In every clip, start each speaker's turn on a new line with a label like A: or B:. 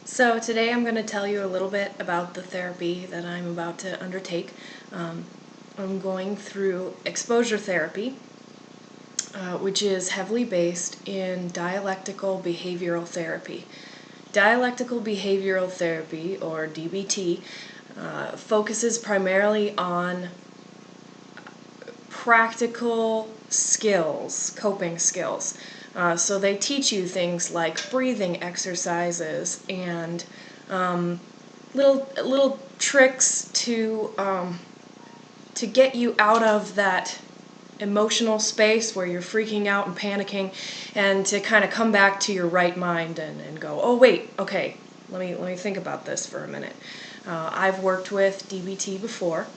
A: So today I'm going to tell you a little bit about the therapy that I'm about to undertake. I'm going through exposure therapy, which is heavily based in dialectical behavioral therapy. Dialectical behavioral therapy, or DBT, focuses primarily on practical skills, coping skills. So they teach you things like breathing exercises and little tricks to get you out of that emotional space where you're freaking out and panicking, and to kind of come back to your right mind and go, oh wait, okay, let me think about this for a minute. I've worked with DBT before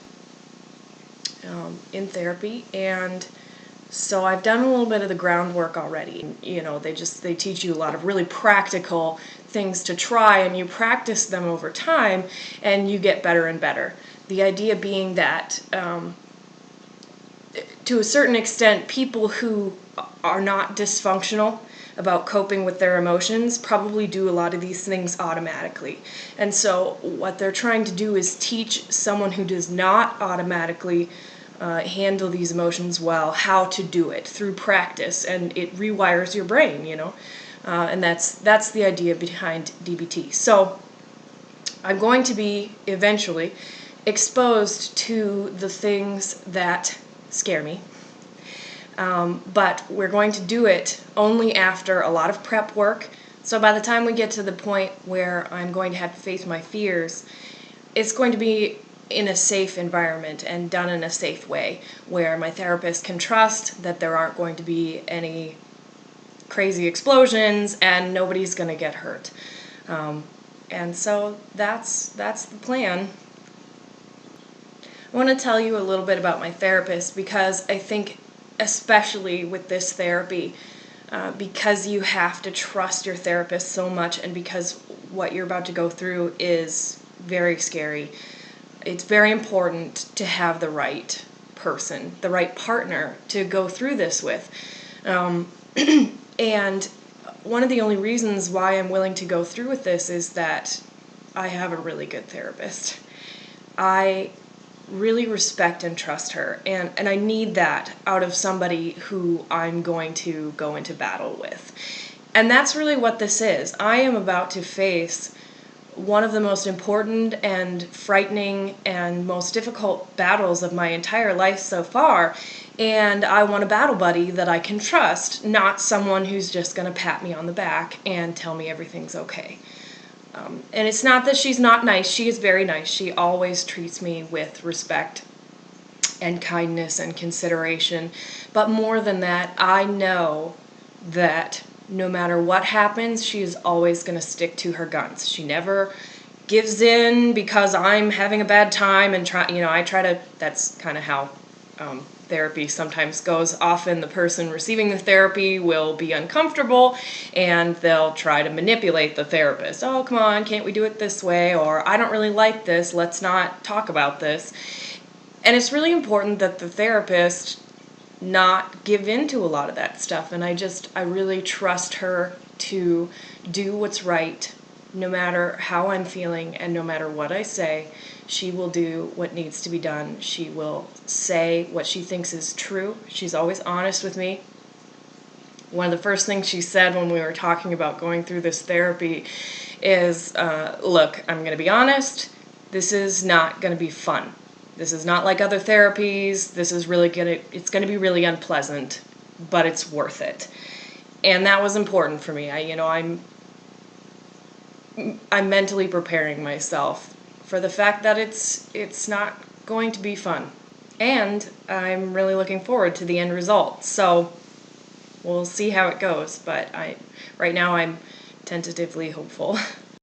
A: in therapy, and so I've done a little bit of the groundwork already. You know, they teach you a lot of really practical things to try, and you practice them over time, and you get better and better. The idea being that, to a certain extent, people who are not dysfunctional about coping with their emotions probably do a lot of these things automatically. And so what they're trying to do is teach someone who does not automatically handle these emotions well how to do it through practice, and it rewires your brain, and that's the idea behind DBT. So I'm going to be eventually exposed to the things that scare me, but we're going to do it only after a lot of prep work. So by the time we get to the point where I'm going to have to face my fears, it's going to be in a safe environment and done in a safe way, where my therapist can trust that there aren't going to be any crazy explosions and nobody's going to get hurt. And so that's the plan. I want to tell you a little bit about my therapist, because I think especially with this therapy, because you have to trust your therapist so much, and because what you're about to go through is very scary, it's very important to have the right person, the right partner to go through this with. And one of the only reasons why I'm willing to go through with this is that I have a really good therapist. I really respect and trust her, and I need that out of somebody who I'm going to go into battle with. And that's really what this is. I am about to face one of the most important and frightening and most difficult battles of my entire life so far, and I want a battle buddy that I can trust, not someone who's just going to pat me on the back and tell me everything's okay. And it's not that she's not nice. She is very nice. She always treats me with respect and kindness and consideration. But more than that, I know that no matter what happens, she is always going to stick to her guns. She never gives in because I'm having a bad time and I try to, that's kind of how therapy sometimes goes. Often the person receiving the therapy will be uncomfortable and they'll try to manipulate the therapist. Oh, come on, can't we do it this way? Or I don't really like this, let's not talk about this. And it's really important that the therapist not give in to a lot of that stuff, and I really trust her to do what's right no matter how I'm feeling and no matter what I say. She will do what needs to be done. She will say what she thinks is true. She's always honest with me. One of the first things she said when we were talking about going through this therapy is, look, I'm going to be honest, this is not going to be fun. This is not like other therapies. This is it's going to be really unpleasant, but it's worth it. And that was important for me. I'm mentally preparing myself for the fact that it's not going to be fun. And I'm really looking forward to the end result. So we'll see how it goes, but right now I'm tentatively hopeful.